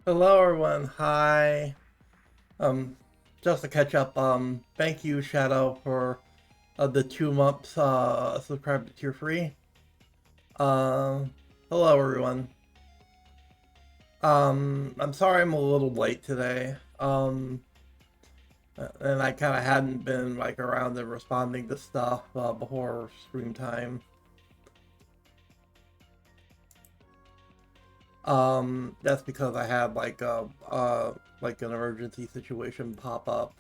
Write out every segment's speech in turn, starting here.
Hello everyone, hi. Um, just to catch up, thank you Shadow for the 2 months subscribe to tier free. Um, hello everyone. I'm sorry I'm a little late today. And I kind of hadn't been like around and responding to stuff before stream time. That's because I had like an emergency situation pop up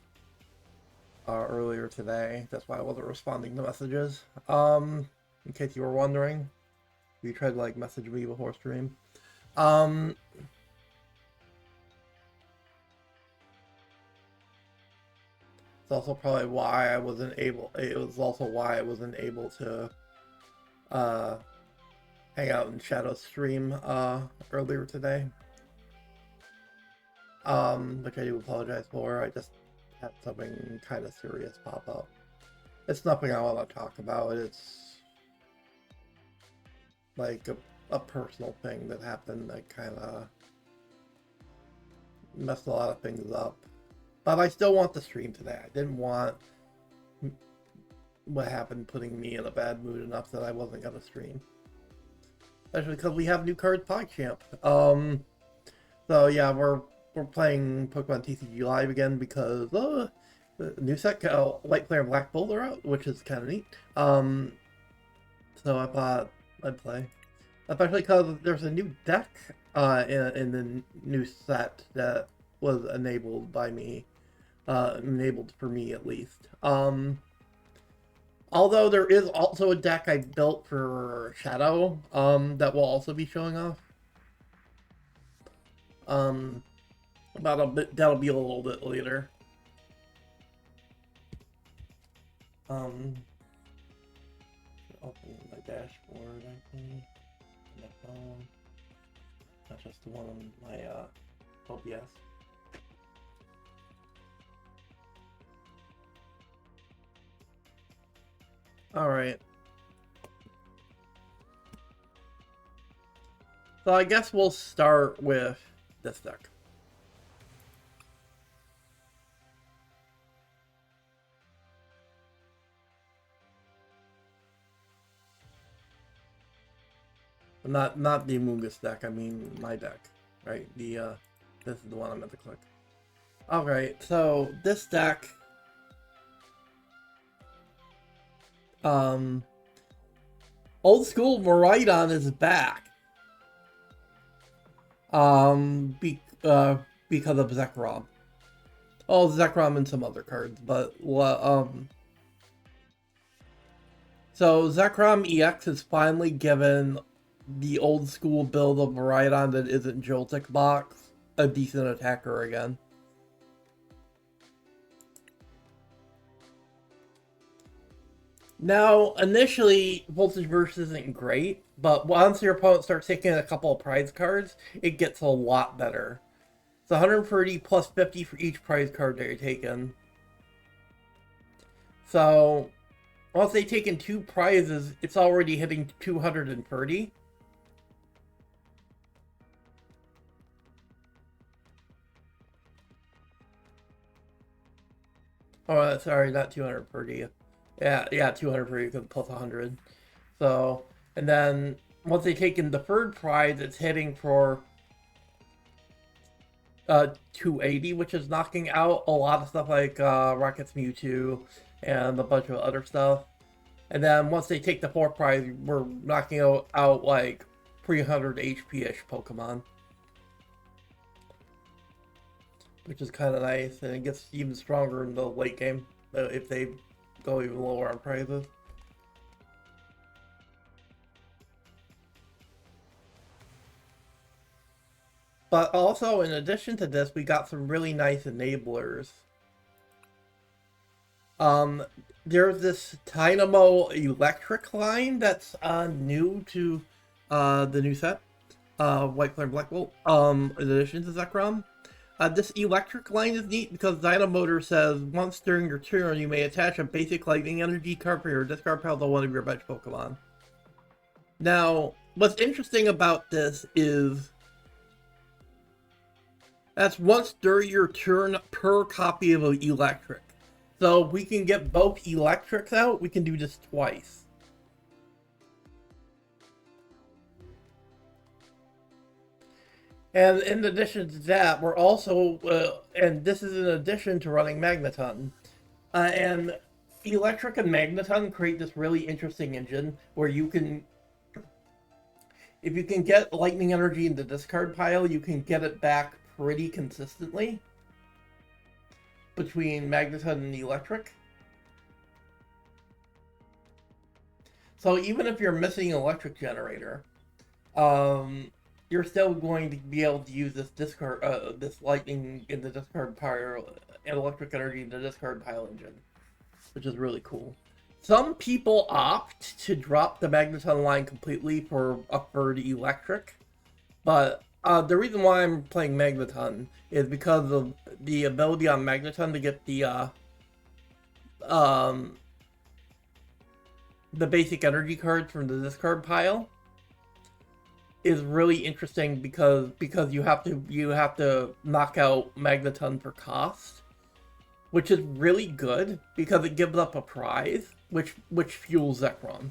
earlier today. That's why I wasn't responding to messages. In case you were wondering, you tried to like message me before stream. Um, it's also probably why I wasn't able. It was also why I wasn't able to uh hang out in Shadow stream earlier today. Which I do apologize for. I just had something kind of serious pop up. It's nothing I want to talk about. It's like a personal thing that happened that kind of messed a lot of things up. But I still want the stream today. I didn't want what happened putting me in a bad mood enough that I wasn't going to stream. Especially because we have new cards PogChamp. So yeah, we're playing Pokemon TCG Live again because the new set, White Flare and Black Bolt are out, which is kind of neat. So I thought I'd play. Especially because there's a new deck in the new set that was enabled by me. Enabled for me at least. Although there is also a deck I built for Shadow that will also be showing off. That'll be a little bit later. Open my dashboard, I think. My phone. Not just the one on my OBS. Alright. So I guess we'll start with this deck. Not the Amoonguss deck, I mean my deck. Right? This is the one I'm meant to click. Alright, so this deck old school Miraidon is back. Because of Zekrom. Oh, Zekrom and some other cards, but so Zekrom EX is finally given the old school build of Miraidon that isn't Joltik box a decent attacker again. Now, initially, Voltage Burst isn't great, but once your opponent starts taking a couple of prize cards, it gets a lot better. It's 130 plus 50 for each prize card that you're taking. So, once they've taken 2 prizes, it's already hitting 230. Oh, sorry, not 230. Yeah, 230 because plus 100. So, and then once they take in the third prize, it's hitting for 280, which is knocking out a lot of stuff like Rocket's Mewtwo and a bunch of other stuff. And then once they take the fourth prize, we're knocking out like 300 HP-ish Pokemon. Which is kind of nice, and it gets even stronger in the late game if they go even lower on prizes. But also, in addition to this, we got some really nice enablers. There's this Dynamo Electric line that's new to the new set, White Flame Black Bolt, in addition to Zekrom. This electric line is neat because Dynamotor says, once during your turn, you may attach a basic lightning energy card for your discard pile to one of your bench Pokemon. Now, what's interesting about this is That's once during your turn per copy of electric. So if we can get both electrics out, we can do this twice. And in addition to that, we're also, and this is in addition to running Magneton. And Electric and Magneton create this really interesting engine where you can, if you can get lightning energy in the discard pile, you can get it back pretty consistently between Magneton and Electric. So even if you're missing an electric generator, you're still going to be able to use this discard, this lightning in the discard pile, and electric energy in the discard pile engine, which is really cool. Some people opt to drop the Magneton line completely for upward electric, but the reason why I'm playing Magneton is because of the ability on Magneton to get the basic energy cards from the discard pile is really interesting because you have to knock out Magneton for cost, which is really good because it gives up a prize, which fuels Zekrom.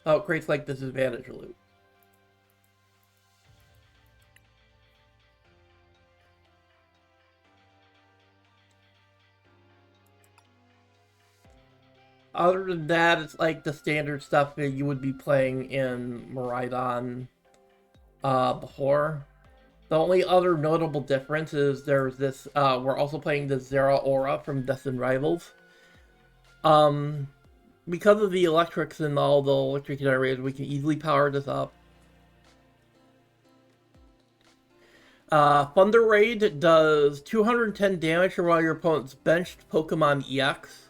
Oh, it creates like disadvantage loop. Other than that, it's like the standard stuff that you would be playing in Miraidon before. The only other notable difference is there's this, we're also playing the Zeraora from Destined Rivals. Because of the electrics and all the electric generators, we can easily power this up. Thunder Raid does 210 damage while your opponent's benched Pokemon EX.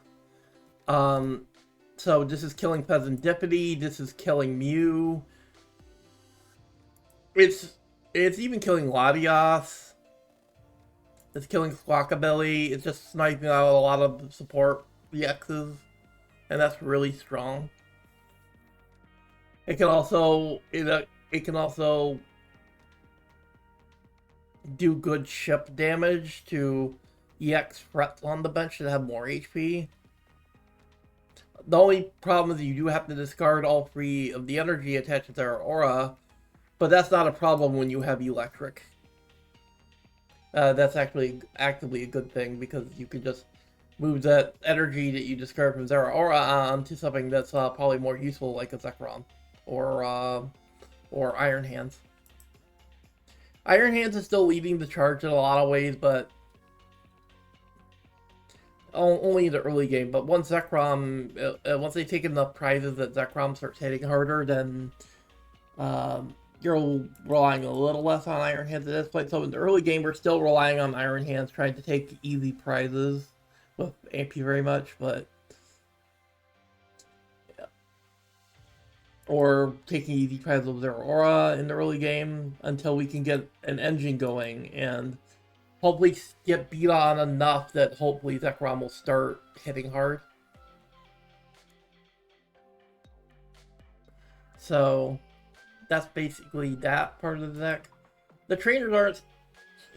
So this is killing Pheasantipity, this is killing Mew. It's even killing Latias. It's killing Squawkabilly. It's just sniping out a lot of support EXs. And that's really strong. It can also do good ship damage to EX threats on the bench that have more HP. The only problem is you do have to discard all 3 of the energy attached to their aura, but that's not a problem when you have electric. That's actually actively a good thing because you can just move that energy that you discard from Zeraora on to something that's probably more useful, like a Zekrom or Iron Hands. Iron Hands is still leading the charge in a lot of ways, but only in the early game. But once Zekrom, once they take enough prizes that Zekrom starts hitting harder, then you're relying a little less on Iron Hands at this point. So in the early game, we're still relying on Iron Hands, trying to take easy prizes with Ampy very much, but yeah. Or taking easy prizes with their aura in the early game until we can get an engine going and hopefully get beat on enough that hopefully Zekrom will start hitting hard. So that's basically that part of the deck. The trainers aren't.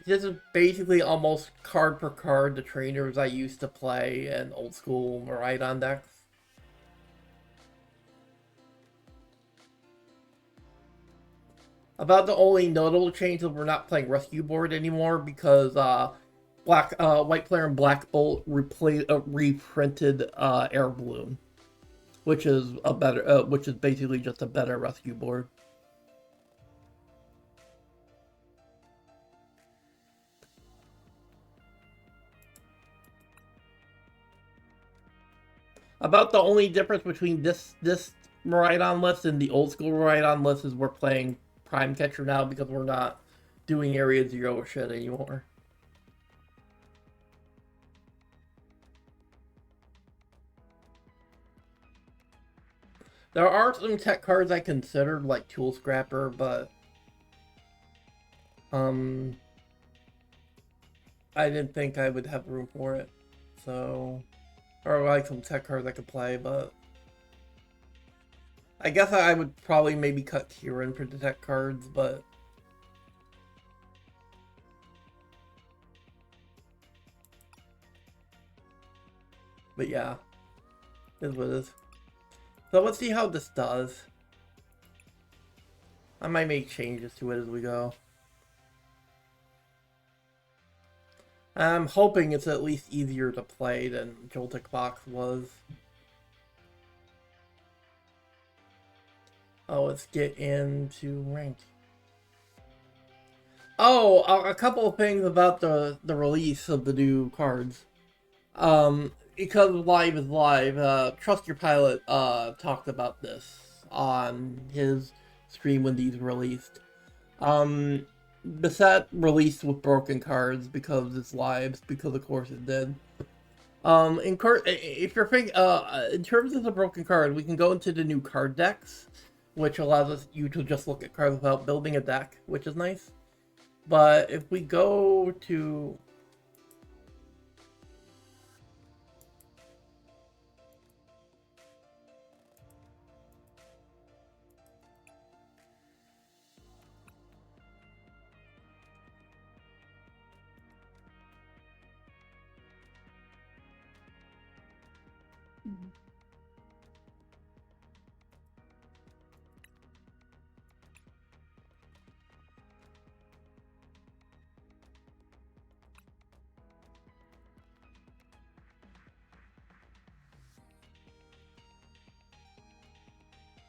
This is basically almost card per card the trainers I used to play in old school Miraidon decks. About the only notable change is we're not playing Rescue Board anymore because White Player and Black Bolt reprinted Air Balloon, which is a better, which is basically just a better Rescue Board. About the only difference between this Miraidon list and the old school Miraidon list is we're playing Prime Catcher now because we're not doing Area Zero shit anymore. There are some tech cards I considered, like Tool Scrapper, but I didn't think I would have room for it. So, or like some tech cards I could play, but I guess I would probably maybe cut Kieran for detect cards, but... But yeah, is what it is. So let's see how this does. I might make changes to it as we go. I'm hoping it's at least easier to play than Joltik Box was. Oh, let's get into rank. Oh, a couple of things about the release of the new cards. Because live is live, Trust Your Pilot talked about this on his stream when these released. The set released with broken cards because it's lives, because of course it did. If you're thinking, in terms of the broken card, we can go into the new card decks, which allows you to just look at cards without building a deck, which is nice. But if we go to...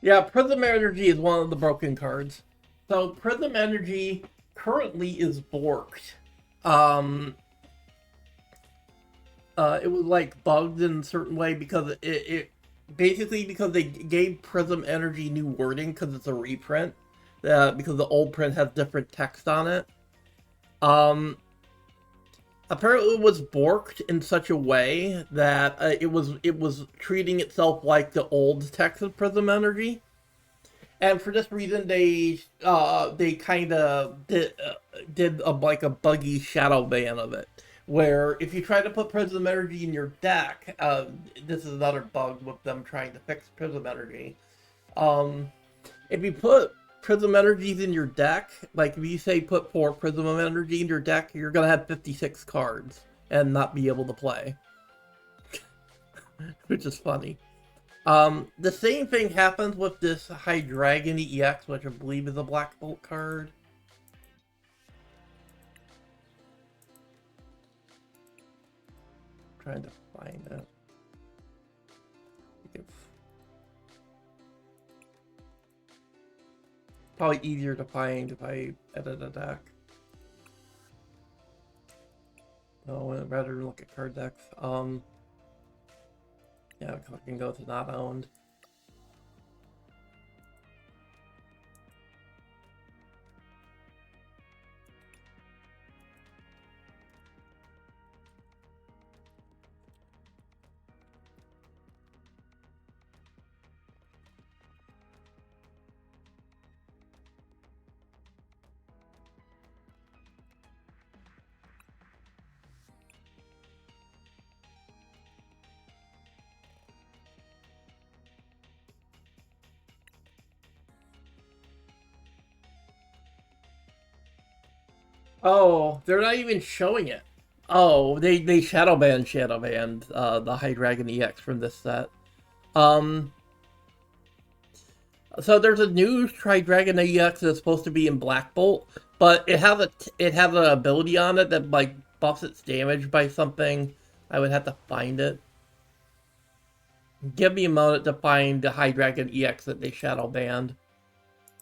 Yeah, Prism Energy is one of the broken cards. So Prism Energy currently is borked. It was like bugged in a certain way because it basically because they gave Prism Energy new wording because it's a reprint. Because the old print has different text on it. Apparently it was borked in such a way that it was treating itself like the old text of Prism Energy. And for this reason, they kind of did like a buggy shadow ban of it, where if you try to put Prism Energy in your deck, this is another bug with them trying to fix Prism Energy. If you put Prism Energies in your deck, like if you say put 4 Prism Energy in your deck, you're gonna have 56 cards and not be able to play, which is funny. The same thing happens with this High Dragon EX, which I believe is a Black Bolt card. I'm trying to find it. Probably easier to find if I edit a deck. Oh, rather than look at card decks. Yeah, I can go to not owned. Oh, they're not even showing it. Oh, they shadow banned the High Dragon EX from this set. So there's a new Tri-Dragon EX that's supposed to be in Black Bolt, but it has an ability on it that like buffs its damage by something. I would have to find it. Give me a moment to find the High Dragon EX that they shadow banned.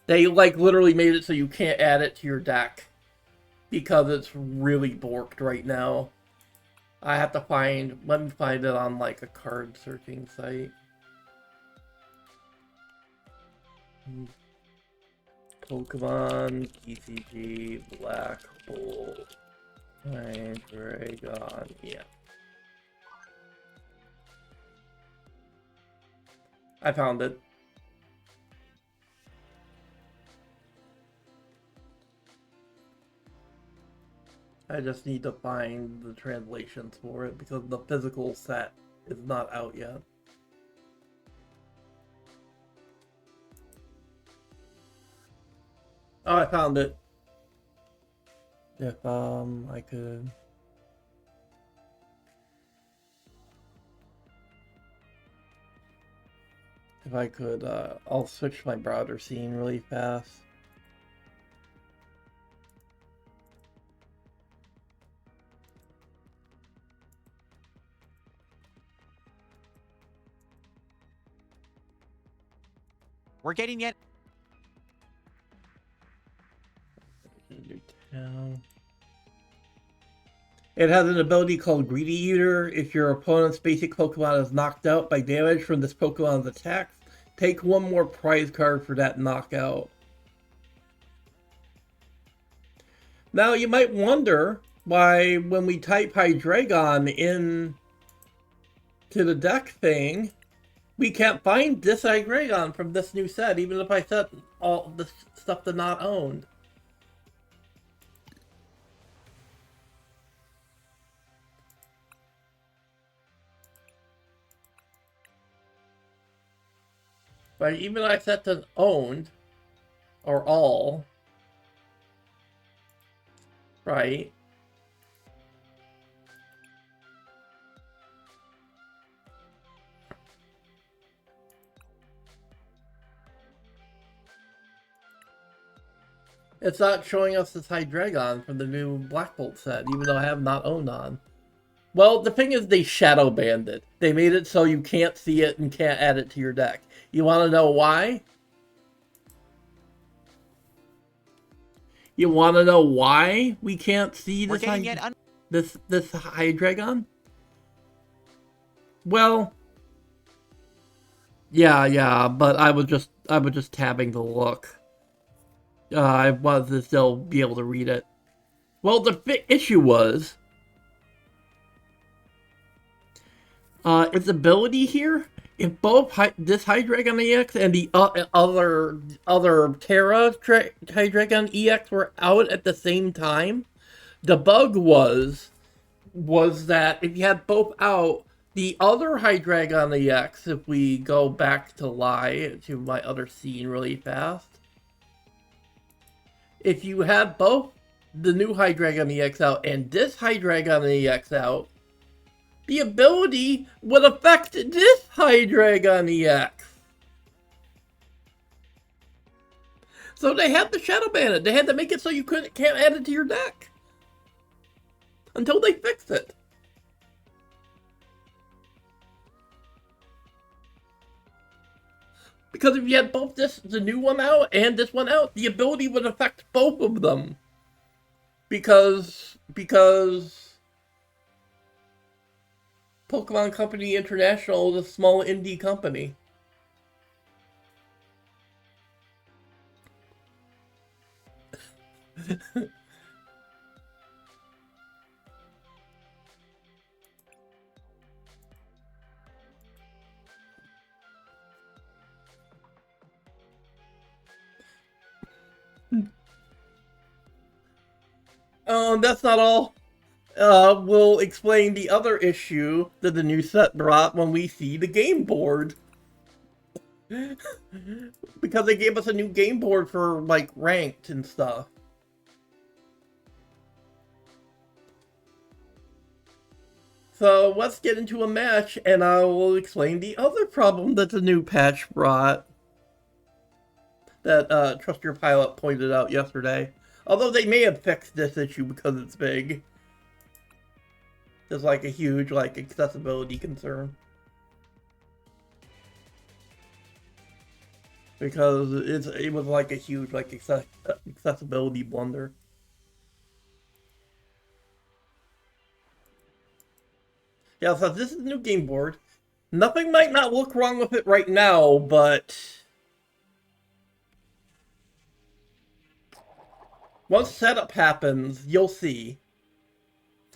They like literally made it so you can't add it to your deck because it's really borked right now. I have to find. Let me find it on like a card searching site. Pokemon TCG Black Hole Dragon, yeah. I found it. I just need to find the translations for it because the physical set is not out yet. Oh, I found it. If I could. If I could, I'll switch my browser scene really fast. We're getting it. It has an ability called Greedy Eater. If your opponent's basic Pokemon is knocked out by damage from this Pokemon's attacks, take one more prize card for that knockout. Now you might wonder why when we type Hydreigon in to the deck thing, we can't find this Hydreigon from this new set, even if I set all this stuff to not owned. But even I set to owned, or all, right? It's not showing us this Hydreigon from the new Black Bolt set, even though I have not owned on. Well, the thing is they shadow banned it. They made it so you can't see it and can't add it to your deck. You want to know why? You want to know why we can't see this this Hydreigon? Well, yeah, but I was just tabbing to look. I wanted to still be able to read it. Well, the issue was its ability here. If both this Hydreigon EX and the other Terra Hydreigon EX were out at the same time, the bug was that if you had both out, the other Hydreigon EX, if we go back to my other scene really fast, if you had both the new Hydreigon EX out and this Hydreigon EX out, the ability would affect this Hydreigon EX. So they had to shadow ban it. They had to make it so you can't add it to your deck. Until they fix it. Because if you had both the new one out and this one out, the ability would affect both of them. Because Pokemon Company International is a small indie company. That's not all. We'll explain the other issue that the new set brought when we see the game board. Because they gave us a new game board for, like, ranked and stuff. So let's get into a match, and I will explain the other problem that the new patch brought. That Trust Your Pilot pointed out yesterday. Although they may have fixed this issue because it's big. There's like a huge accessibility concern. Because it was like a huge accessibility blunder. Yeah, so this is the new game board. Nothing might not look wrong with it right now, but once setup happens, you'll see.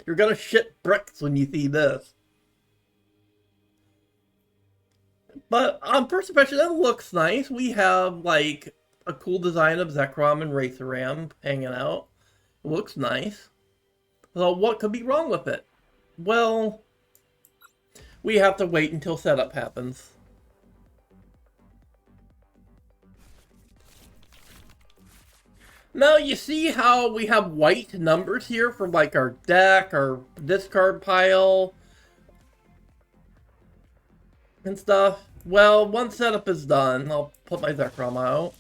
You're gonna shit bricks when you see this. But on first impression, it looks nice. We have, like, a cool design of Zekrom and Raceram hanging out. It looks nice. So what could be wrong with it? Well, we have to wait until setup happens. Now, you see how we have white numbers here for like our deck, our discard pile, and stuff? Well, one setup is done. I'll put my Zekrom out.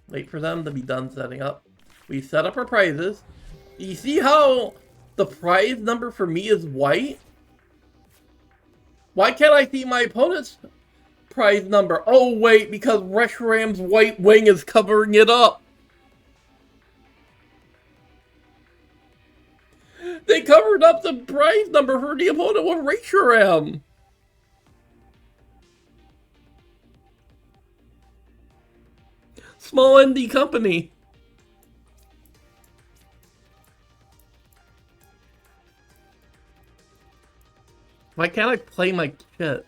Wait for them to be done setting up. We set up our prizes. You see how the prize number for me is white? Why can't I see my opponent's prize number? Oh, wait, because Reshiram's white wing is covering it up. They covered up the prize number for the opponent with Reshiram. Small indie company. Why can't I play my shit?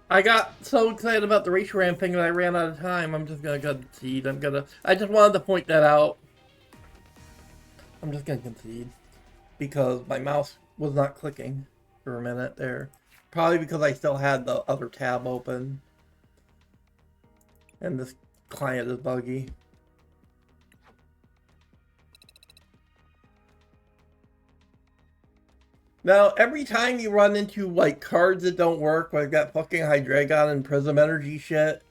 I got so excited about the Reshiram thing that I ran out of time. I'm just gonna concede. I just wanted to point that out. I'm just gonna concede. Because my mouse was not clicking for a minute there. Probably because I still had the other tab open. And this client is buggy. Now, every time you run into, like, cards that don't work, like that fucking Hydreigon and Prism Energy shit,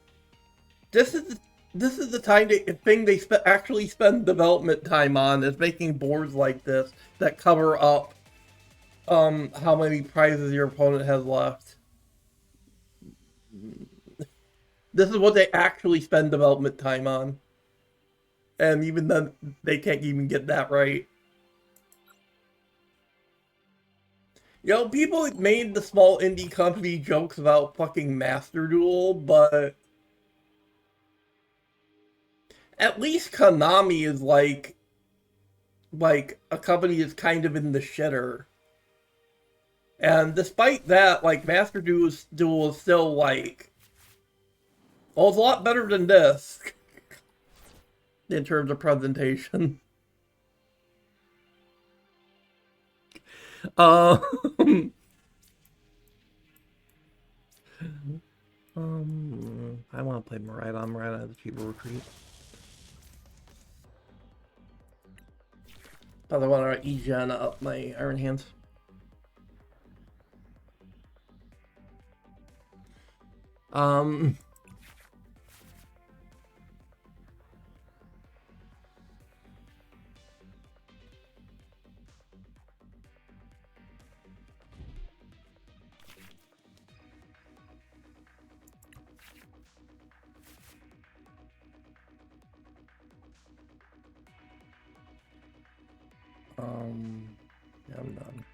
this is the time thing they actually spend development time on, is making boards like this that cover up how many prizes your opponent has left. This is what they actually spend development time on. And even then, they can't even get that right. You know, people made the small indie company jokes about fucking Master Duel, but at least Konami is like a company that's kind of in the shitter. And despite that, like, Master Duel is still like, well, it's a lot better than this in terms of presentation. Um, I want to play Miraidon. Miraidon has a cheaper retreat. But I want to E-Gen up my Iron Hands. Um... Yeah, I'm done.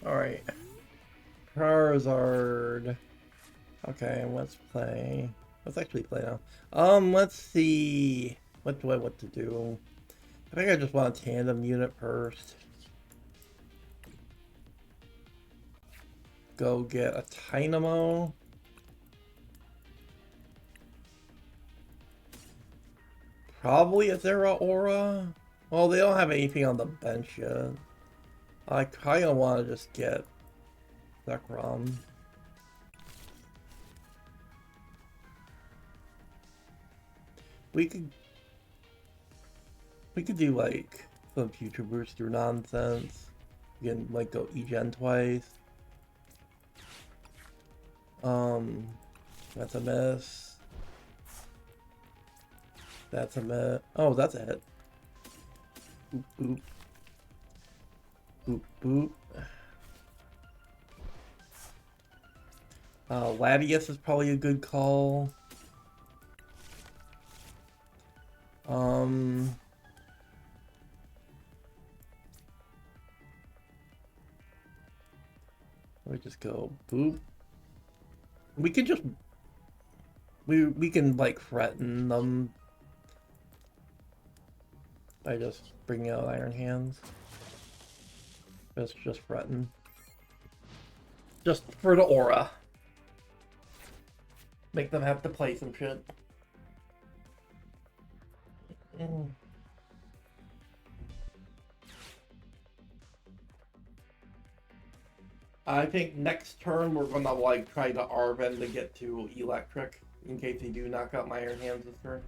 Alright. Charizard. Okay, let's play. Let's actually play now. Let's see. What do I want to do? I think I just want a tandem unit first. Go get a Dynamo. Probably a Zera Aura. Well, they don't have anything on the bench yet. I kind of want to just get Zekrom. We could do like some future booster nonsense. We can like go E-Gen twice. That's a miss. That's a miss. Oh, that's a hit. Boop boop. Boop boop. Latias is probably a good call. Let me just go boop. We could just we can like threaten them by just bringing out Iron Hands. Just threaten. Just for the aura. Make them have to play some shit. I think next turn we're gonna like try to Arven to get to electric in case they do knock out my Iron Hands this turn.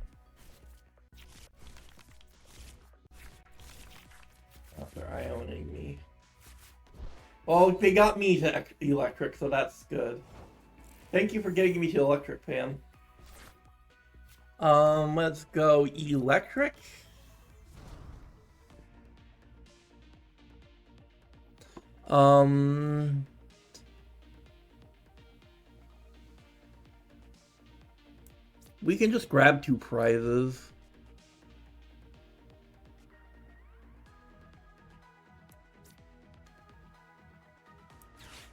After ioning me. Well, they got me to electric, so that's good. Thank you for getting me to electric, fam. Let's go electric. We can just grab 2 prizes.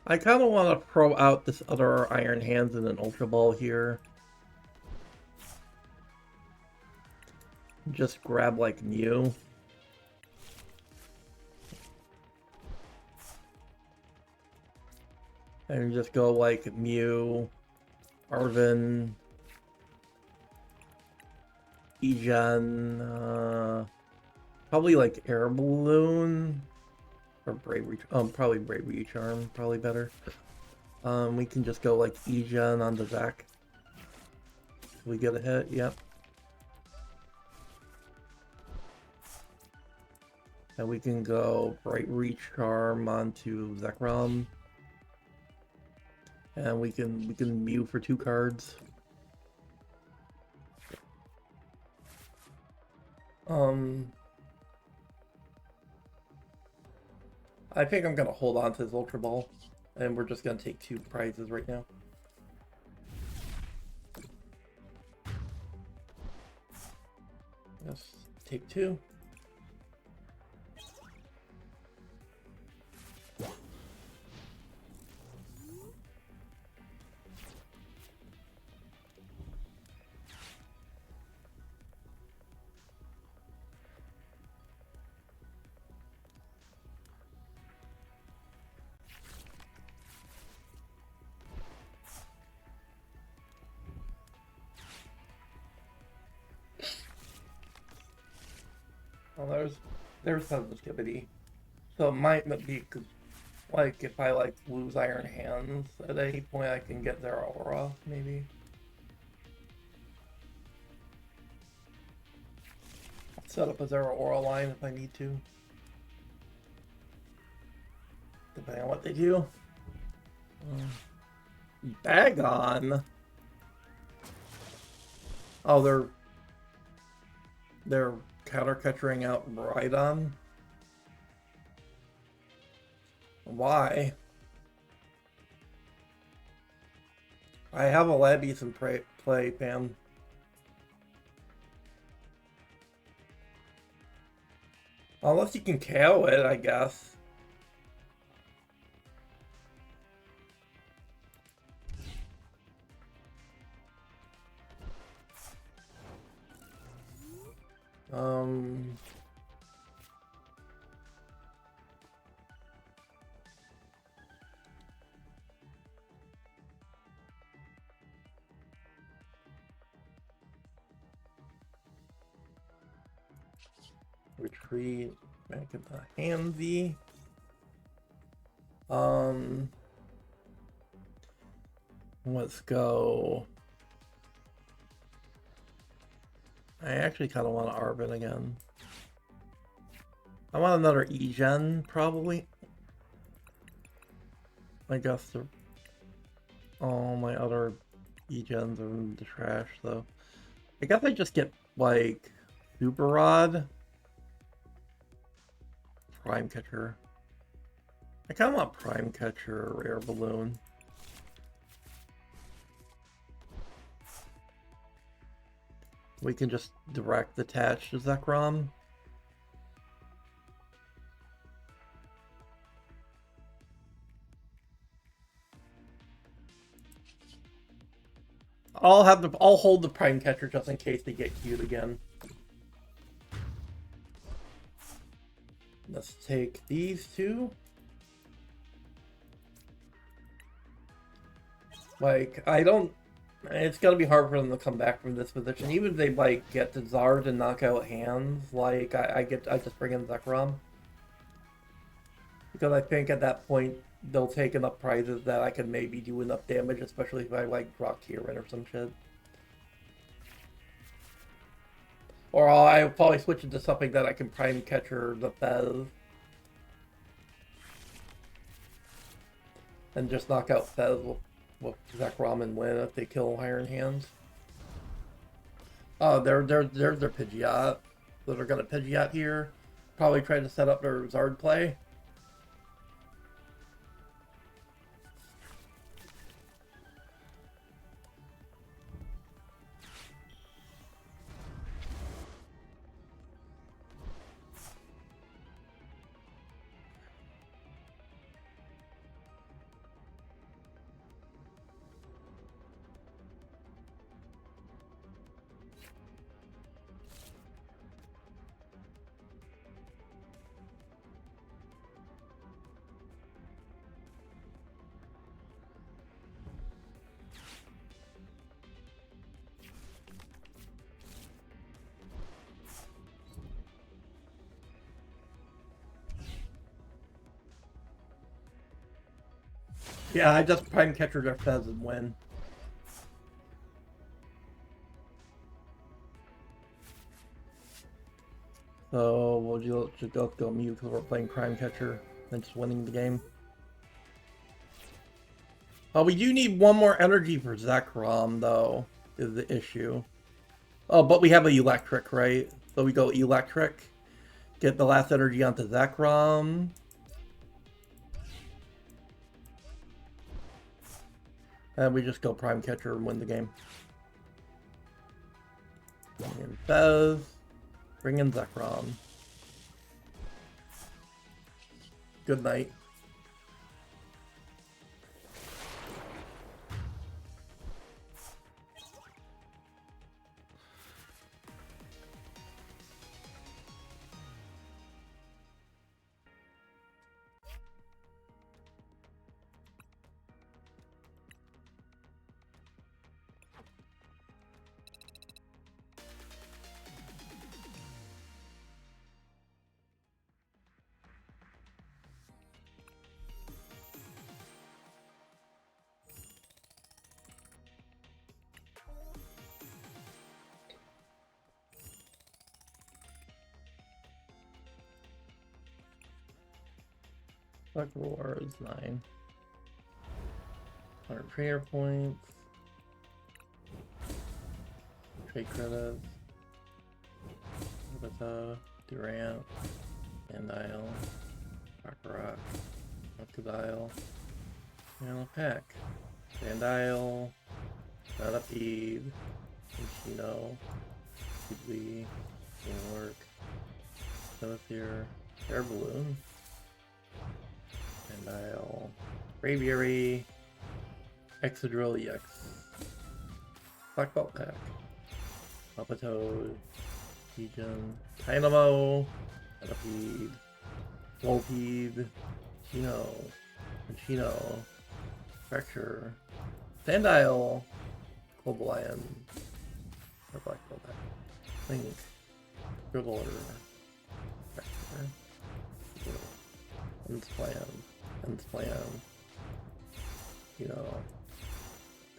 I kind of want to throw out this other Iron Hands in an Ultra Ball here. Just grab like Mew. And just go like Mew, Arven, Egen, probably like Air Balloon, or Bravery, probably Bravery Charm, probably better. We can just go like Egen on the Zac. We get a hit, yep. And we can go Bright Reach Charm onto Zekrom. And we can Mew for 2 cards. I think I'm gonna hold on to this Ultra Ball, and we're just gonna take 2 prizes right now. Let's take 2. Well, there's sensitivity, so it might be like if I like lose Iron Hands at any point, I can get their aura maybe. Set up a Zero Aura line if I need to, depending on what they do. Bag on. Oh, they're counter-catchering out Rhydon. Why? I have a Labbies in play, fam. Unless you can KO it, I guess. Retreat back at the handsy. Let's go. I actually kind of want to Arven again. I want another Egen, probably. I guess all my other Egens are in the trash, though. I guess I just get, like, Super Rod. Prime Catcher. I kind of want Prime Catcher or Air Balloon. We can just direct attach to Zekrom. I'll hold the Prime Catcher just in case they get queued again. Let's take these 2. Like, it's gonna be hard for them to come back from this position. Even if they, like, get the Zard and knock out hands, like, I just bring in Zekrom. Because I think at that point they'll take enough prizes that I can maybe do enough damage, especially if I like draw Kieran or some shit. Or I'll probably switch into something that I can prime catcher the Fez. And just knock out Fez with Zekrom and win if they kill Iron Hands. Oh, there's their Pidgeot. So they're gonna Pidgeot here. Probably try to set up their Zard play. Yeah, I just prime catcher their Fez and win. So we'll just go mute because we're playing prime catcher and just winning the game. Oh, we do need one more energy for Zekrom though, is the issue. Oh, but we have a electric, right? So we go electric, get the last energy onto Zekrom. And we just go prime catcher and win the game. Bring in Fez. Bring in Zekrom. Good night. Fuck Roar is 9. 100 trainer points. Trade credits. Durant. Sandile. Rock. Crocodile. Channel Pack. Sandile. Metapede. Michino. Ghibli. Teamwork. Celestier. Air Balloon. Sandile. Braviary. Exodrill EX. Black Belt Pack. Palpitoad. Legion. Dynamo. Metapede. Volpede. Chino. Fracture. Sandile. Cobalion. Or Black Belt Pack. Link. Dribbler. Fracture. Unsplan.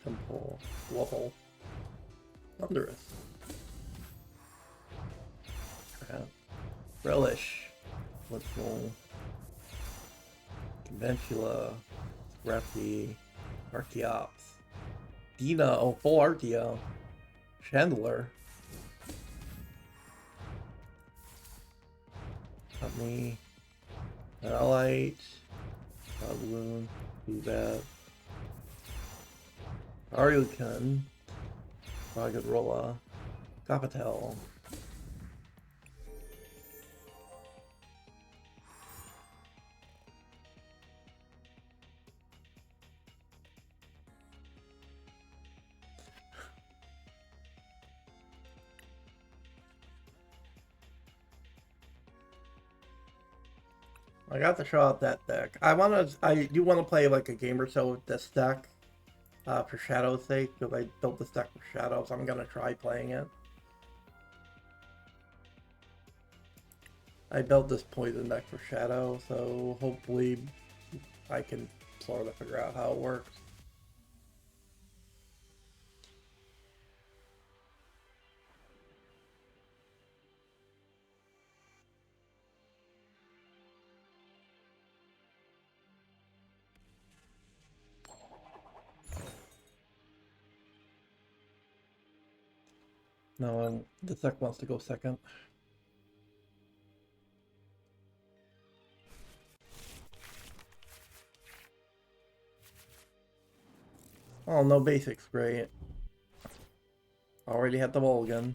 Temple. Wobble. Thunderous. Trap. Relish. Blissful. Conventula. Scrappy. Archeops. Dina. Oh, full Archeo. Chandler. Company. Allight. Balloon. Zubat. Aryukan. Ragarola. Capital. I got to show out that deck. I do want to play like a game or so with this deck. For Shadow's sake, because I built this deck for Shadow, so I'm gonna try playing it. I built this poison deck for Shadow, so hopefully I can sort of figure out how it works. No, the deck wants to go second. Oh, no basics, great. Already had the mulligan.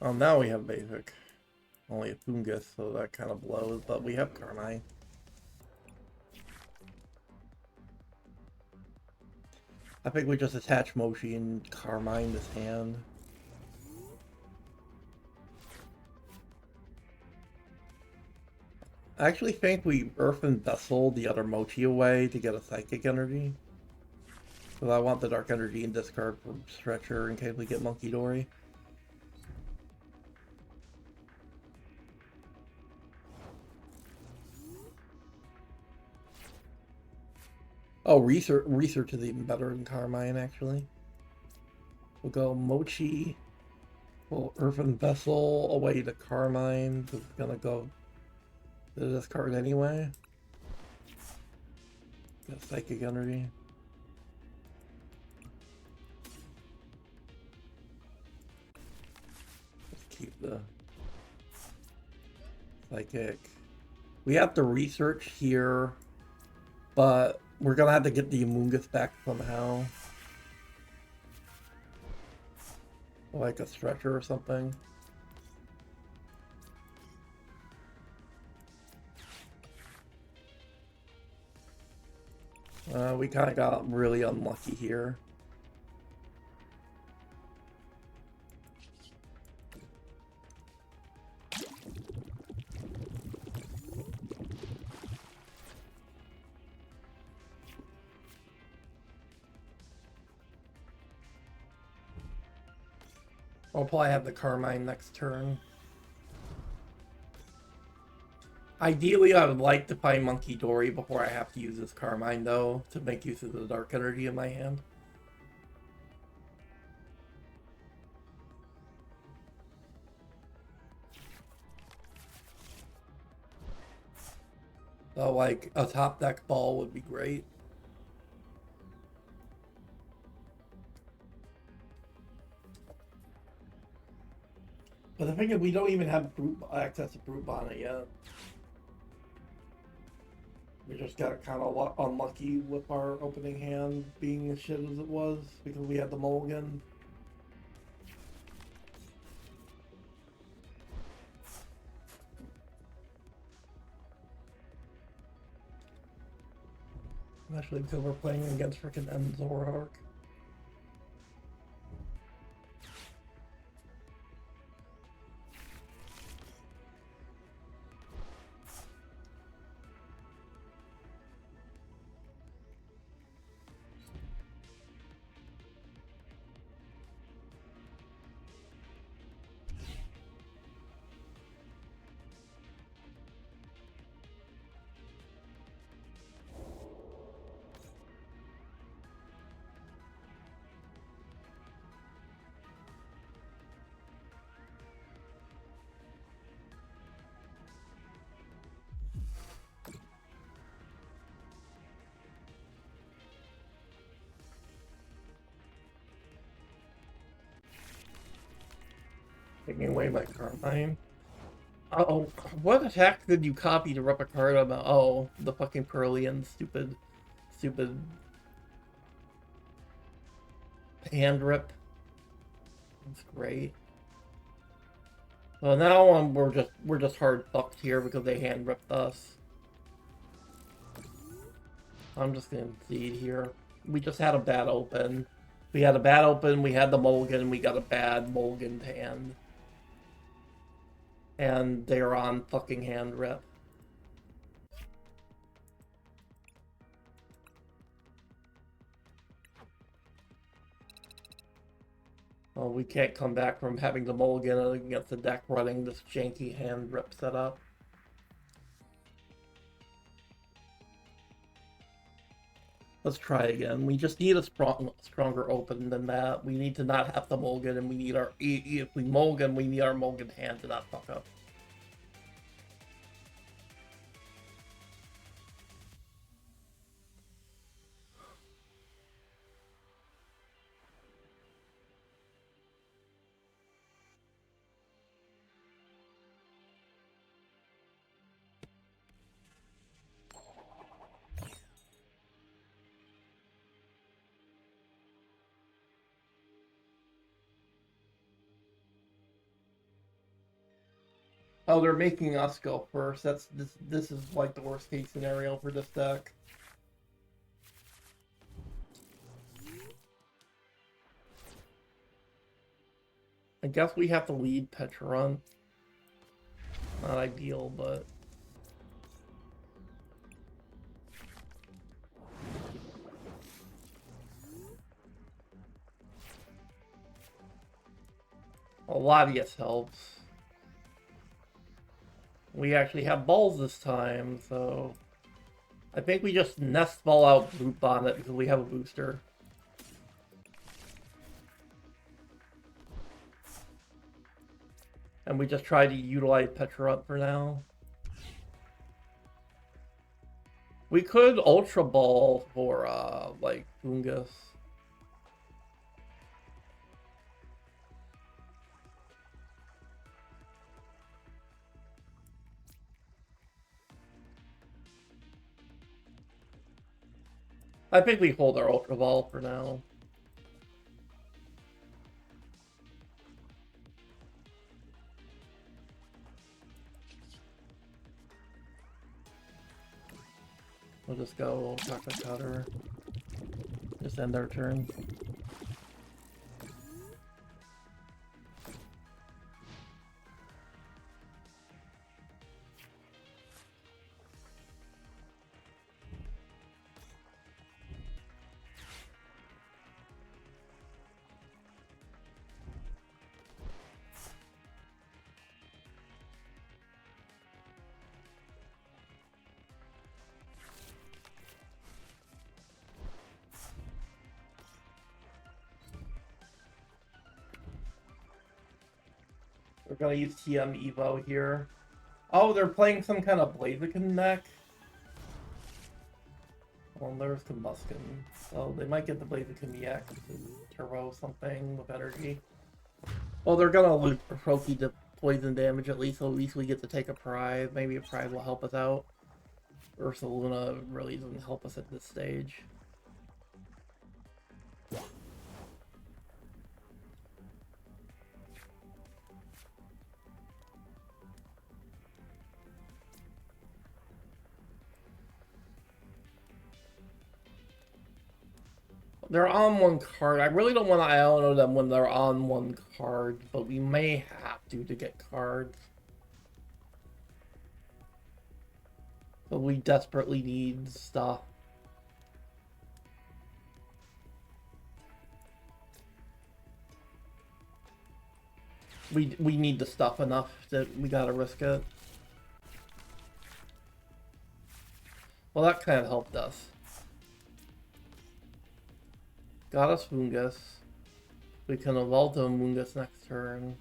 Oh, now we have basic. Only a Fungus, so that kind of blows, but we have Carmine. I think we just attach Moshi and Carmine this hand. I actually think we Earth and Vessel the other Mochi away to get a Psychic Energy. Because I want the Dark Energy and discard for Stretcher in case we get Monkey Dory. Oh, research is even better than Carmine, actually. We'll go Mochi. We'll Earthen Vessel away to Carmine. It's gonna go to this card anyway. Get Psychic Energy. Let's keep the Psychic. We have to research here, but we're gonna have to get the Amoonguss back somehow. Like a Stretcher or something. We kind of got really unlucky here. I'll probably have the Carmine next turn. Ideally, I would like to find Monkey Dory before I have to use this Carmine, though, to make use of the Dark Energy in my hand. So, like, a top deck ball would be great. But the thing is, we don't even have access to Brute Bonnet yet. We just got kind of unlucky with our opening hand being as shit as it was because we had the mulligan. Especially because we're playing against freaking Zoroark. Taking away my Carmine. Uh-oh, what attack did you copy to rip a card on the... Oh, the fucking Pearlian, stupid hand rip. That's great. Well, now we're just hard fucked here because they hand ripped us. I'm just gonna concede here. We just had a bad open. We had a bad open, we had the mulligan, we got a bad mulligan hand. And they're on fucking hand rip. Well, we can't come back from having the mulligan against the deck running this janky hand rip setup. Let's try again. We just need a stronger open than that. We need to not have the mulligan, and we need our... If we mulligan, we need our mulligan hand to not fuck up. Oh, they're making us go first. This is like the worst case scenario for this deck. I guess we have to lead Petron. Not ideal, but... A Latias helps. We actually have balls this time, so... I think we just nest ball out Brute Bonnet because we have a booster. And we just try to utilize Petra for now. We could Ultra Ball for, like, Fungus. I think we hold our Ultra Ball for now. We'll just go Chocolate Cutter. Just end our turn. We're gonna use TM Evo here. Oh, they're playing some kind of Blaziken deck. Well, there's Combustion. So they might get the Blaziken EX and Turbo something with energy. Well, they're gonna loot Proki to poison damage at least, so at least we get to take a prize. Maybe a prize will help us out. Ursaluna really doesn't help us at this stage. They're on one card. I really don't want to IONO them when they're on one card, but we may have to get cards. But we desperately need stuff. We need the stuff enough that we gotta risk it. Well, that kind of helped us. Got us Fungus. We can evolve to Mungus next turn.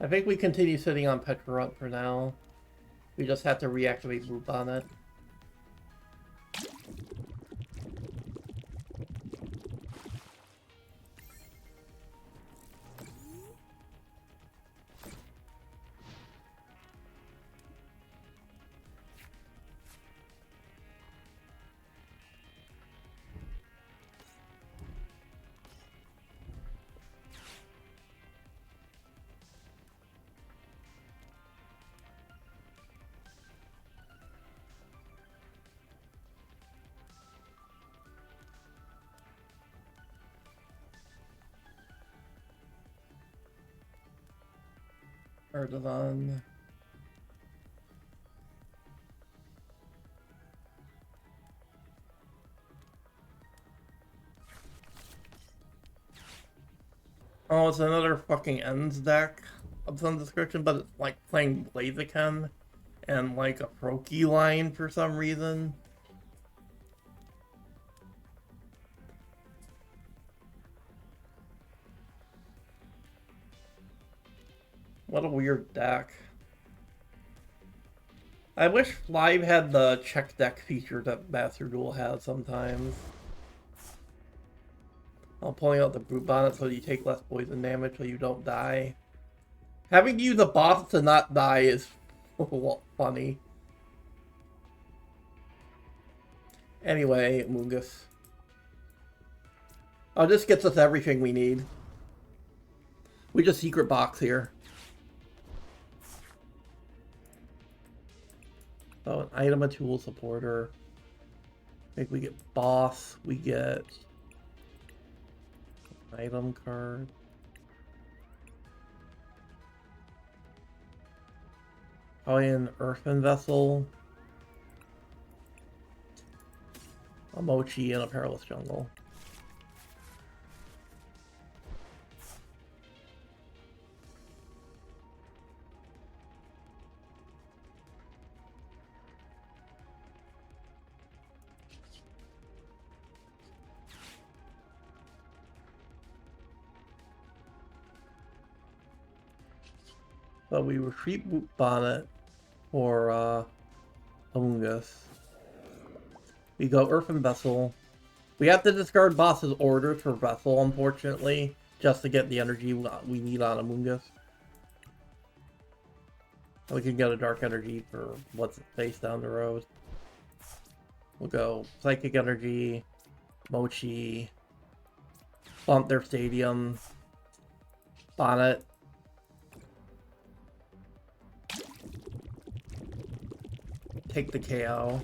I think we continue sitting on Petrarut for now. We just have to reactivate Brute Bonnet. Artisan. Oh, it's another fucking ends deck of some description, but it's like playing Blaziken and like a Froakie line for some reason. What a weird deck. I wish Live had the check deck feature that Master Duel has sometimes. I'm pulling out the Brute Bonnet so you take less poison damage so you don't die. Having to use a boss to not die is funny. Anyway, Mungus. Oh, this gets us everything we need. We just secret box here. Oh, an item, a tool supporter. I think we get boss. We get item card. Probably an earthen vessel. A mochi and a perilous jungle. So we retreat Boot Bonnet for Amoongus. We go Earthen Vessel. We have to discard boss's orders for Vessel, unfortunately, just to get the energy we need on Amoongus. We can get a Dark Energy for what's face down the road. We'll go Psychic Energy, Mochi, bump their Stadium, Bonnet. Take the KO.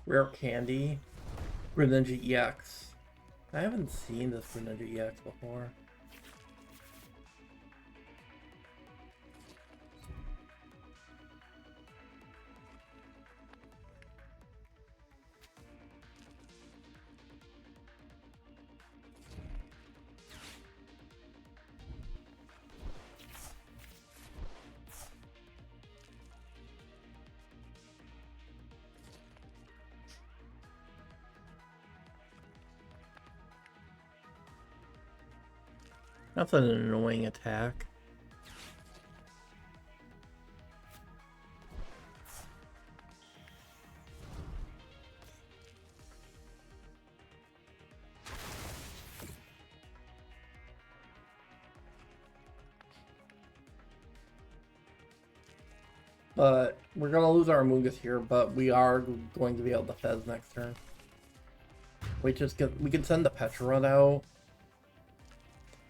Rare Candy. Greninja EX. I haven't seen this Greninja EX before. That's an annoying attack. But we're gonna lose our Amoongus here, but we are going to be able to Fez next turn. We can send the Petra out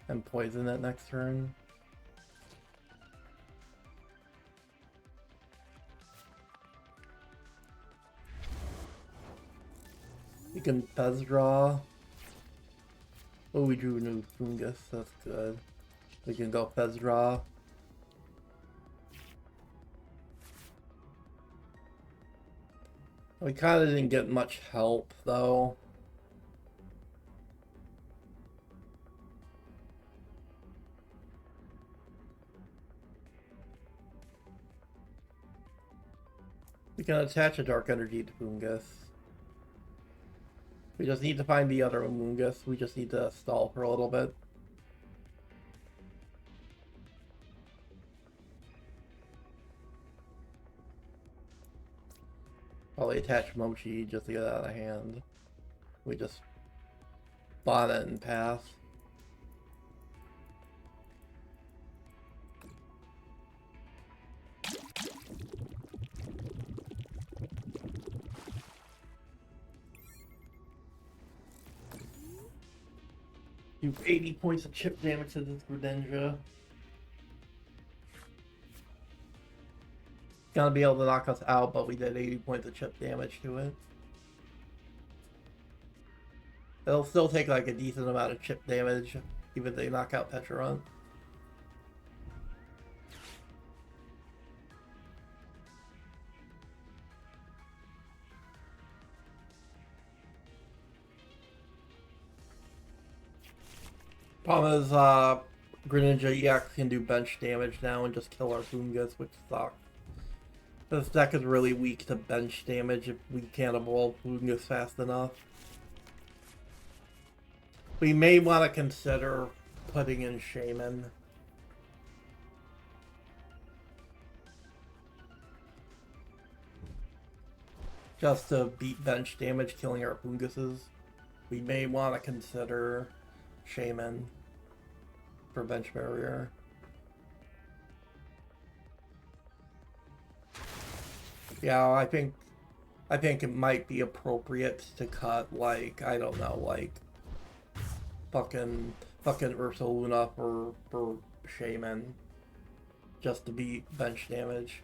and poison it next turn. We can Fez draw. Oh, we drew a new Fungus, that's good. We can go Fez draw. We kind of didn't get much help, though. We can attach a Dark Energy to Fungus. We just need to find the other Amoongus. We just need to stall for a little bit. Probably attach Mochi just to get out of hand. We just bought it and pass. Do 80 points of chip damage to this Greninja. gonna be able to knock us out, but we did 80 points of chip damage to it. It'll still take like a decent amount of chip damage, even if they knock out Petron. Problem is, Greninja EX can do bench damage now and just kill our Fungus, which sucks. This deck is really weak to bench damage if we can't evolve Fungus fast enough. We may want to consider putting in Shaman. Just to beat bench damage, killing our Funguses. We may want to consider Shaman for bench barrier. Yeah, I think it might be appropriate to cut, like, I don't know, like fucking Ursaluna for Shaman, just to beat bench damage.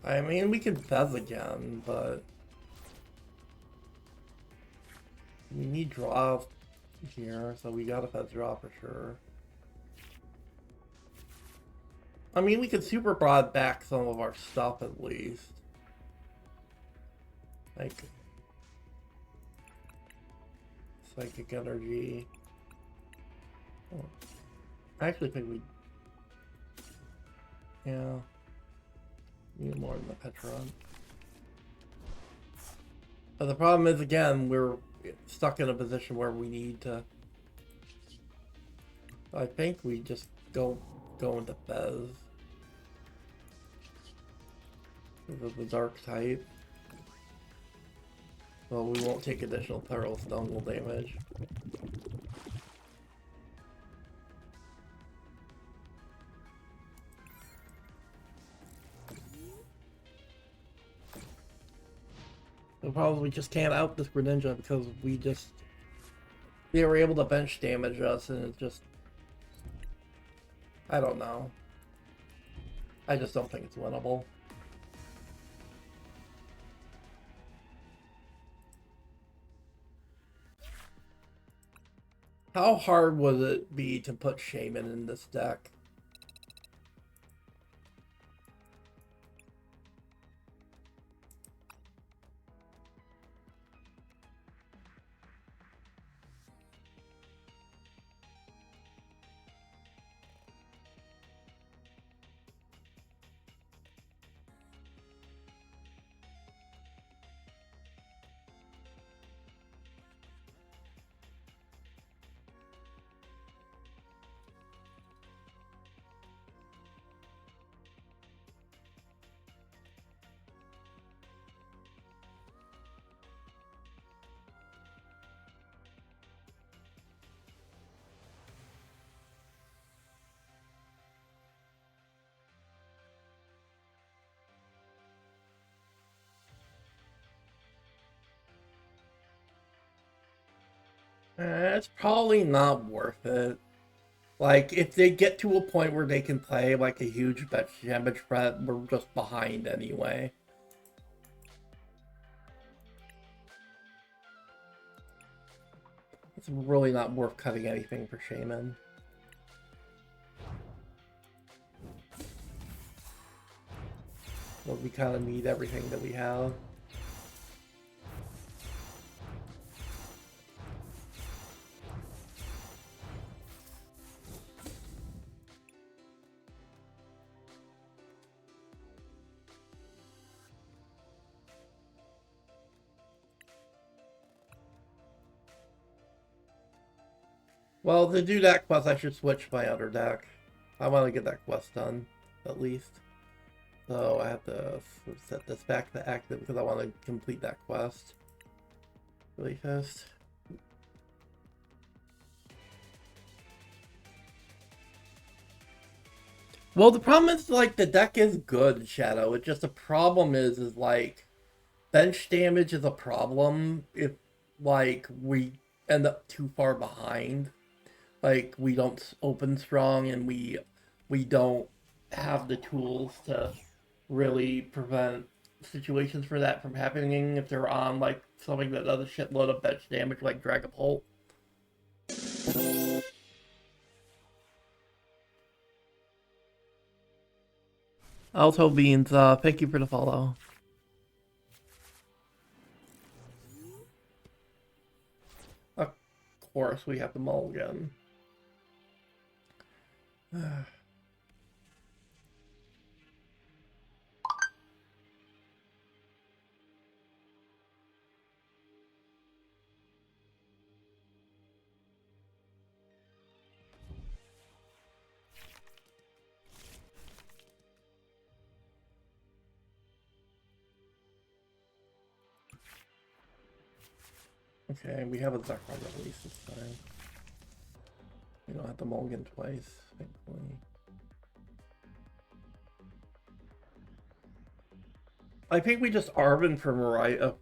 I mean, we can Fez again, but we need draw here, so we gotta Fez draw for sure. I mean, we could super broad back some of our stuff at least. Like Psychic Energy. Oh. I actually think we... Yeah. Need more than the Petron. But the problem is, again, we're stuck in a position where we need to... I think we just go into Fez. Because of the dark type. Well, we won't take additional Peril Stungle damage. The problem is we just can't out this Greninja because they were able to bench damage us, and it just... I don't know. I just don't think it's winnable. How hard would it be to put Shaman in this deck? It's probably not worth it. Like, if they get to a point where they can play like a huge bench damage threat, we're just behind anyway. It's really not worth cutting anything for Shaman. But we kind of need everything that we have. Well, to do that quest, I should switch my other deck. I want to get that quest done, at least. So I have to set this back to active because I want to complete that quest really fast. Well, the problem is, like, the deck is good, Shadow. It's just the problem is like, bench damage is a problem if, like, we end up too far behind. Like, we don't open strong, and we don't have the tools to really prevent situations for that from happening if they're on like something that does a shitload of fetch damage like Dragapult. Also, Beans, thank you for the follow. Of course, we have the mulligan. Okay, we have a Zekrom at least this time. We don't have to mulligan twice, thankfully. I think we just Arvin for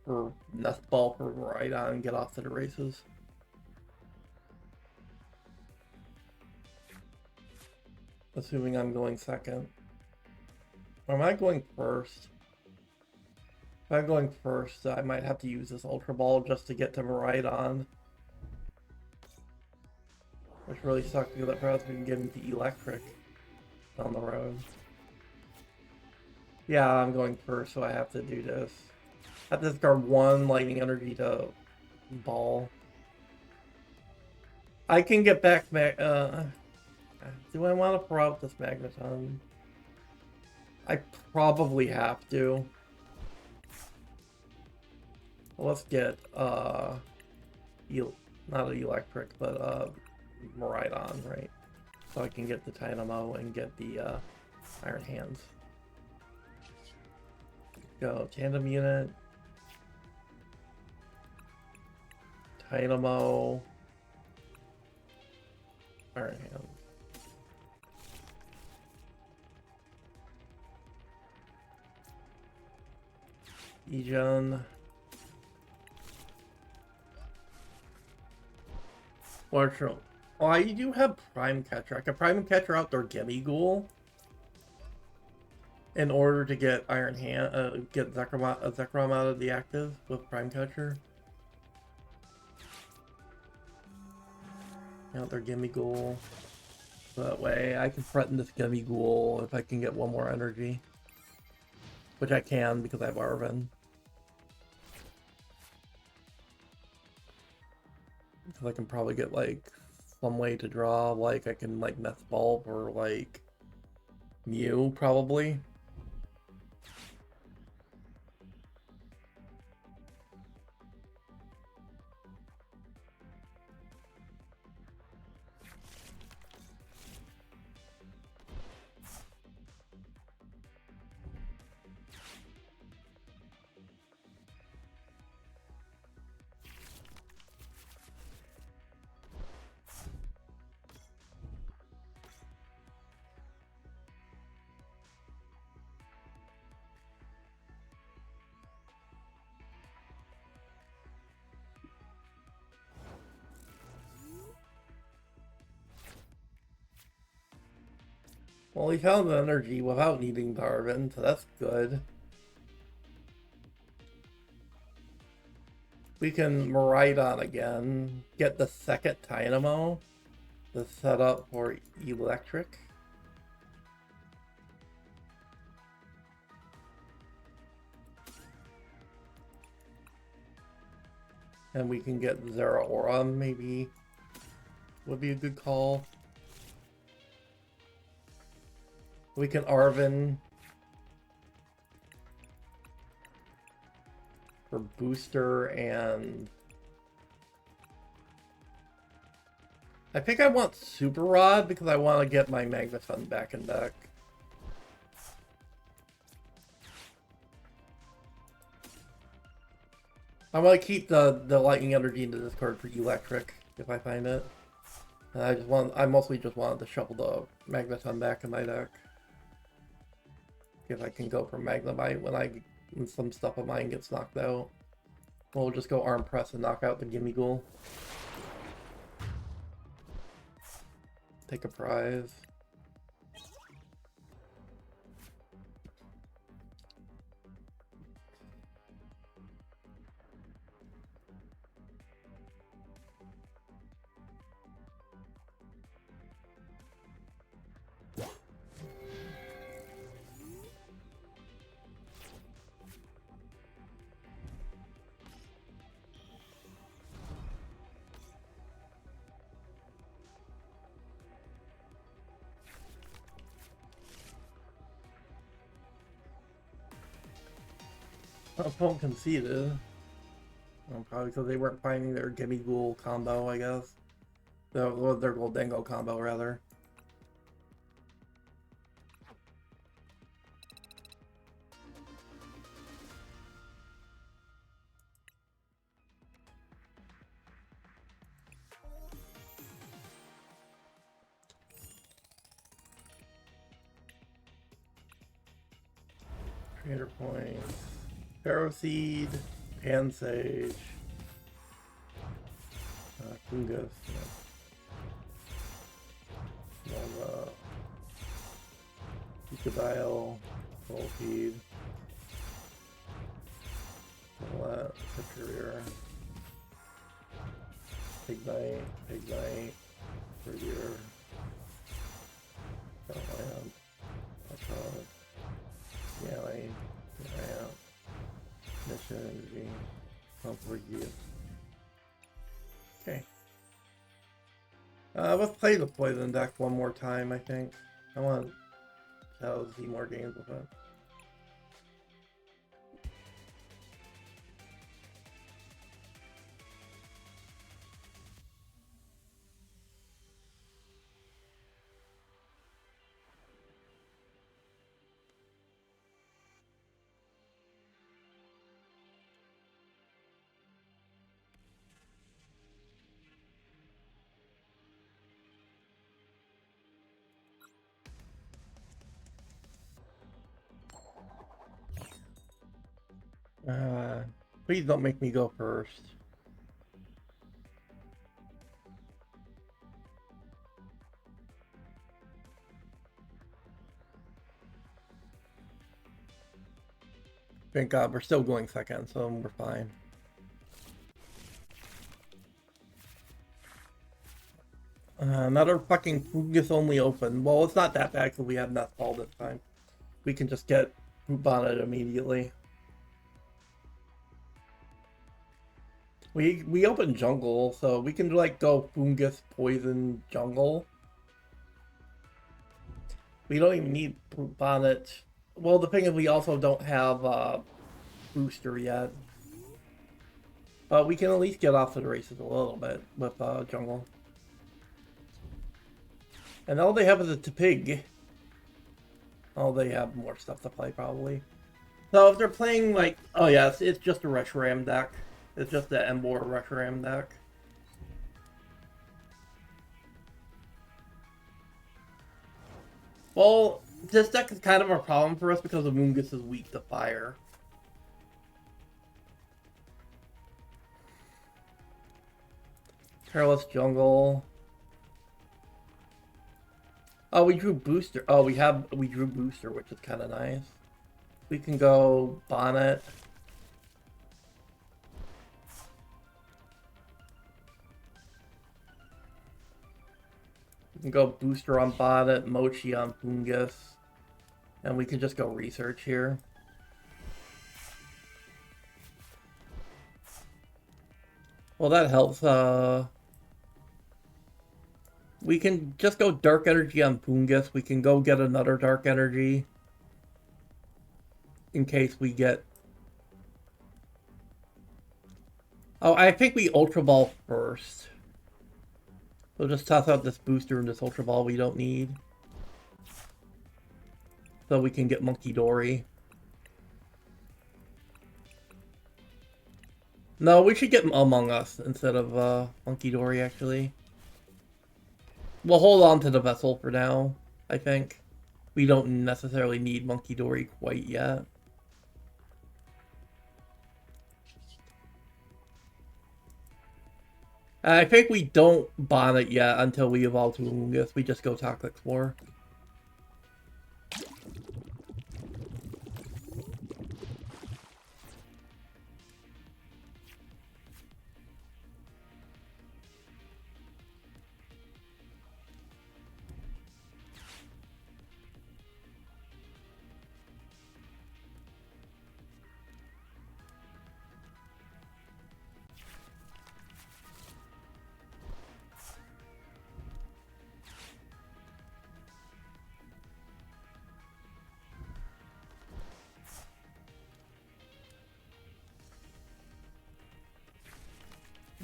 for Nest Ball for Miraidon and get off to the races. Assuming I'm going second. Or am I going first? If I'm going first, I might have to use this Ultra Ball just to get to Miraidon. Which really sucks because that perhaps we can get into Electric down the road. Yeah, I'm going first, so I have to do this. I have to discard one Lightning Energy to Ball. I can get back... do I want to throw out this Magneton? I probably have to. Well, let's get, not an Electric, but, Miraidon, right? So I can get the Dynamo and get the, Iron Hands. Go, Tandem Unit. Dynamo. Iron Hands. Ejon. Fortunately. Oh, I do have Prime Catcher. I can Prime Catcher out their Gimmighoul in order to get Iron Hand, get Zekrom out of the active with Prime Catcher. Out their Gimmighoul. That way I can threaten this Gimmighoul if I can get one more energy. Which I can because I have Arvin. Because I can probably get like some way to draw, like I can like Nest Bulb or like Mew probably. Well, he found the energy without needing Darwin, so that's good. We can Miraidon again, get the second Dynamo to set up for Electric. And we can get Zeraora, maybe. Would be a good call. We can Arvin for booster, and I think I want Super Rod because I want to get my Magneton back in deck. I want to keep the Lightning Energy in the discard for Electric if I find it. And I mostly just wanted to shuffle the Magneton back in my deck. If I can go for Magnemite when some stuff of mine gets knocked out. We'll just go Arm Press and knock out the Gimmighoul. Take a prize. Opponent conceded. Probably because they weren't finding their Gimme Ghoul combo, I guess. Their Goldango combo, rather. Creator points. Pharaoh Seed. Pan Sage. Fungus. Nova. Crocodile. Volpeed. Colette. Superior. Ignite. Verdier. Lamp. Galley. Ramp. Mission Energy. Comfort Gift. Okay. Let's play the Poison deck one more time, I think. I want to see more games with it. Please don't make me go first. Thank God, we're still going second, so we're fine. Another fucking Fungus only open. Well, it's not that bad because we have Nestball this time. We can just get Poop on it immediately. We open Jungle, so we can like go Fungus, Poison, Jungle. We don't even need Poop on it. Well, the thing is we also don't have Booster yet. But we can at least get off to the races a little bit with Jungle. And all they have is a Tepig. Oh, they have more stuff to play, probably. So if they're playing, like... Oh, yeah, it's just a Reshiram deck. It's just the Emboar Reshiram deck. Well, this deck is kind of a problem for us because the Moongus is weak to fire. Careless Jungle... Oh, we drew Booster. Oh, we drew Booster, which is kind of nice. We can go Bonnet. We can go Booster on Bonnet, Mochi on Fungus. And we can just go Research here. Well, that helps, we can just go Dark Energy on Fungus. We can go get another Dark Energy. In case we get... Oh, I think we Ultra Ball first. We'll just toss out this Booster and this Ultra Ball we don't need. So we can get Monkey Dory. No, we should get Among Us instead of Monkey Dory, actually. We'll hold on to the Vessel for now, I think. We don't necessarily need Monkey Dory quite yet. I think we don't bond it yet until we evolve to Lungus. We just go Toxic Explore.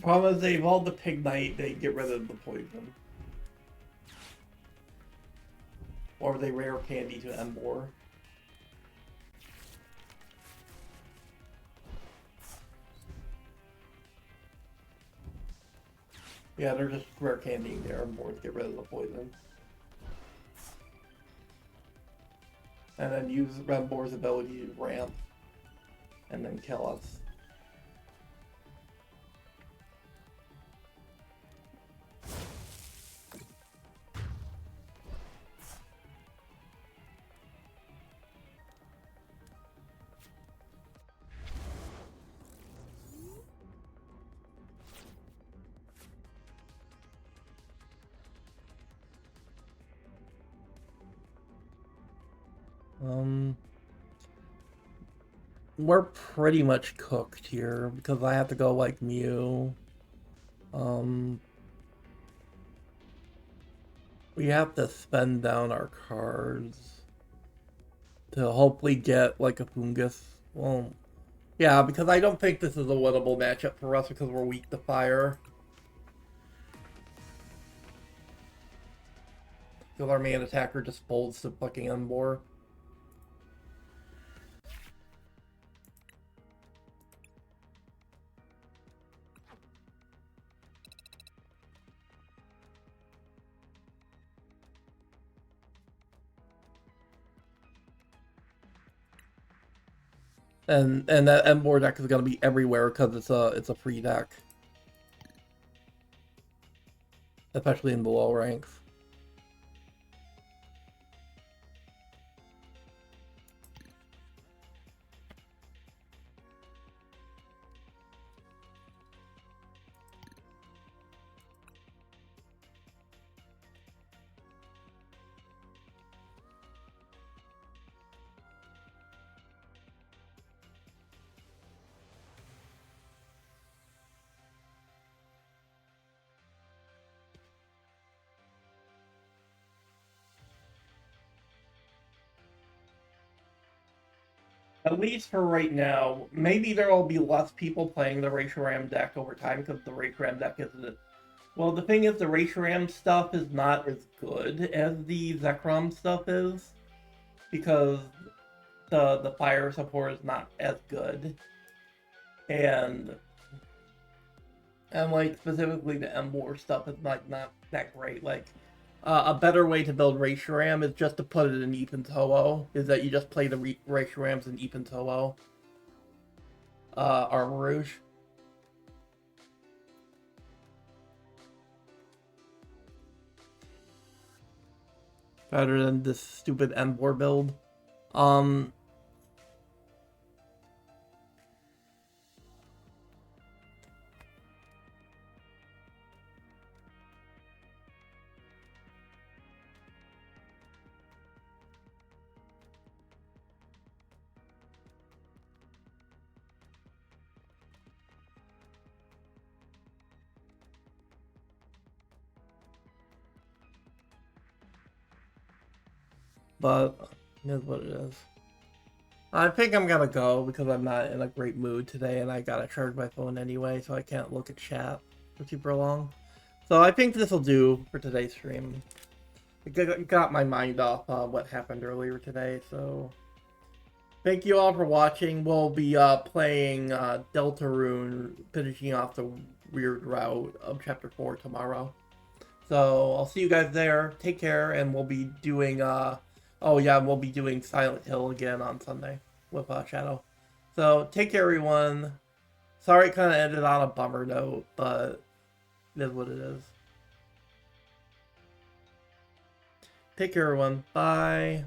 Problem is, they evolve the Pignite, they get rid of the poison. Or they rare candy to Embor. Yeah, they're just rare candying their Embor to get rid of the poison. And then use Embor's ability to ramp. And then kill us. We're pretty much cooked here because I have to go like Mew. We have to spend down our cards to hopefully get like a Fungus. Well, yeah, because I don't think this is a winnable matchup for us because we're weak to fire. Because our main attacker just folds to fucking Embor. And that Embor deck is gonna be everywhere because it's a free deck. Especially in the low ranks. At least for right now, maybe there will be less people playing the Reshiram deck over time because the Reshiram deck isn't. Well, the thing is, the Reshiram stuff is not as good as the Zekrom stuff is because the fire support is not as good, and like specifically the Embor stuff is like not that great. Like a better way to build Reshiram is just to put it in Ethan's Ho-Oh, is that you just play the Reshirams in Ethan's Ho-Oh. Armor Rouge. Better than this stupid Embor build. But it is what it is. I think I'm gonna go because I'm not in a great mood today and I gotta charge my phone anyway, so I can't look at chat for super long. So I think this will do for today's stream. It got my mind off what happened earlier today, so thank you all for watching. We'll be playing Deltarune, finishing off the weird route of Chapter 4 tomorrow. So I'll see you guys there. Take care, and we'll be doing oh yeah, we'll be doing Silent Hill again on Sunday with Shadow. So take care, everyone. Sorry it kind of ended on a bummer note, but It is what it is. Take care, everyone. Bye.